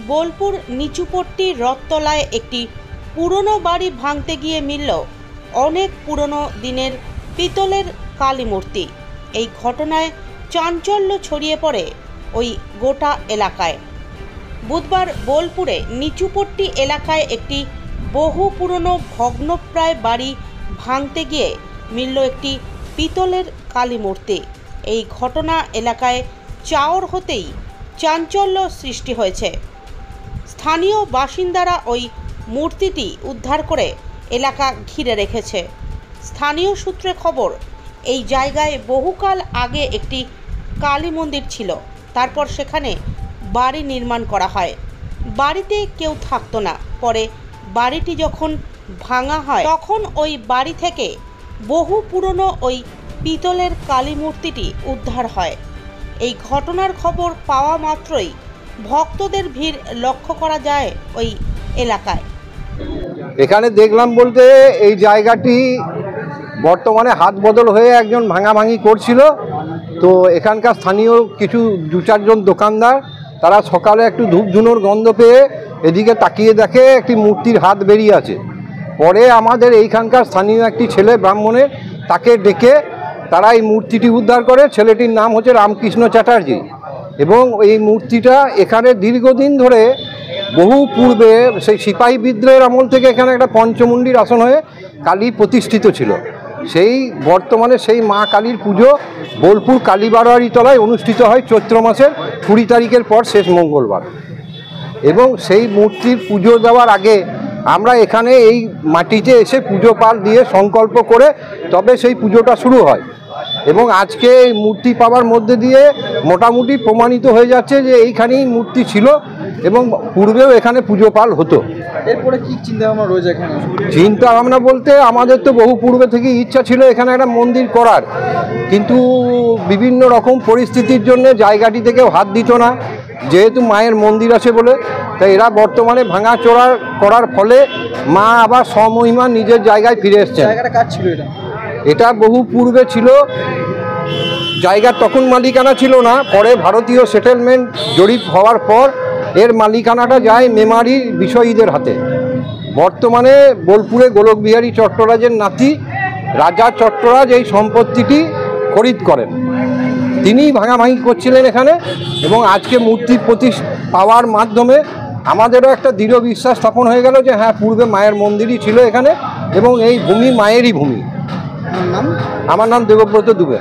বোলপুর নিচুপট্টি রথতলায় একটি পুরনো বাড়ি ভাঙতে গিয়ে মিলল অনেক পুরনো দিনের পিতলের কালী মূর্তি। এই ঘটনায় চাঞ্চল্য ছড়িয়ে পড়ে ওই গোটা এলাকায়। বুধবার বোলপুরে নিচুপট্টি এলাকায় একটি বহু পুরনো ভগ্নপ্রায় বাড়ি ভাঙতে গিয়ে মিলল একটি পিতলের কালী মূর্তি। এই ঘটনা এলাকায় চাওর হতেই চাঞ্চল্য সৃষ্টি হয়েছে। স্থানীয় বাসিন্দারা ওই মূর্তিটি উদ্ধার করে এলাকা ঘিরে রেখেছে। স্থানীয় সূত্রে খবর, এই জায়গায় বহুকাল আগে একটি কালী মন্দির ছিল। তারপর সেখানে বাড়ি নির্মাণ করা হয়। বাড়িতে কেউ থাকতো না। পরে বাড়িটি যখন ভাঙা হয় তখন ওই বাড়ি থেকে বহু পুরনো ওই পিতলের কালী মূর্তিটি উদ্ধার হয়। এই ঘটনার খবর পাওয়া মাত্রই ভক্তদের ভিড় লক্ষ্য করা যায় ওই এলাকায়। এখানে দেখলাম বলতে এই জায়গাটি বর্তমানে হাত বদল হয়ে একজন ভাঙাভাঙি করছিল। তো এখানকার স্থানীয় কিছু 2-4 জন দোকানদার তারা সকালে একটু ধূপ ধুনোর গন্ধ পেয়ে এদিকে তাকিয়ে দেখে একটি মূর্তির হাত বেরিয়ে আছে। পরে আমাদের এইখানকার স্থানীয় একটি ছেলে ব্রাহ্মণের তাকে ডেকে তারা এই মূর্তিটি উদ্ধার করে। ছেলেটির নাম হচ্ছে রামকৃষ্ণ চ্যাটার্জি এবং এই মূর্তিটা এখানে দীর্ঘদিন ধরে বহু পূর্বে সেই সিপাহী বিদ্রোহের আমল থেকে এখানে একটা পঞ্চমুণ্ডির আসন হয়ে কালী প্রতিষ্ঠিত ছিল। সেই বর্তমানে সেই মা কালীর পুজো বোলপুর কালীবাড়ি তলায় অনুষ্ঠিত হয় চৈত্র মাসের 20 তারিখের পর শেষ মঙ্গলবার। এবং সেই মূর্তির পুজো দেওয়ার আগে আমরা এখানে এই মাটিতে এসে পুজো পাল দিয়ে সংকল্প করে তবে সেই পুজোটা শুরু হয়। এবং আজকে এই মূর্তি পাওয়ার মধ্যে দিয়ে মোটামুটি প্রমাণিত হয়ে যাচ্ছে যে এইখানেই মূর্তি ছিল এবং পূর্বেও এখানে পুজো পাল হতো। এরপরে কি চিন্তাভাবনা রয়েছে এখানে? চিন্তাভাবনা বলতে আমাদের তো বহু পূর্বে থেকে ইচ্ছা ছিল এখানে একটা মন্দির করার, কিন্তু বিভিন্ন রকম পরিস্থিতির জন্য জায়গাটি থেকেও হাত দিত না, যেহেতু মায়ের মন্দির আছে বলে। তাই এরা বর্তমানে ভাঙাচোরা করার ফলে মা আবার স্বমহিমা নিজের জায়গায় ফিরে এসছে। জায়গাটা কাজ ছিল এটা? এটা বহু পূর্বে ছিল। জায়গার তখন মালিকানা ছিল না, পরে ভারতীয় সেটেলমেন্ট জরিপ হওয়ার পর এর মালিকানাটা যায় মেমারির বিষয়ীদের হাতে। বর্তমানে বোলপুরে গোলকবিহারী চট্টরাজের নাতি রাজা চট্টরাজ এই সম্পত্তিটি খরিদ করেন। তিনিই ভাঙাভাঙি করছিলেন এখানে। এবং আজকে মূর্তি পাওয়ার মাধ্যমে আমাদেরও একটা দৃঢ় বিশ্বাস স্থাপন হয়ে গেল যে হ্যাঁ, পূর্বে মায়ের মন্দিরই ছিল এখানে এবং এই ভূমি মায়েরই ভূমি। আমার নাম দেবব্রত দুবে।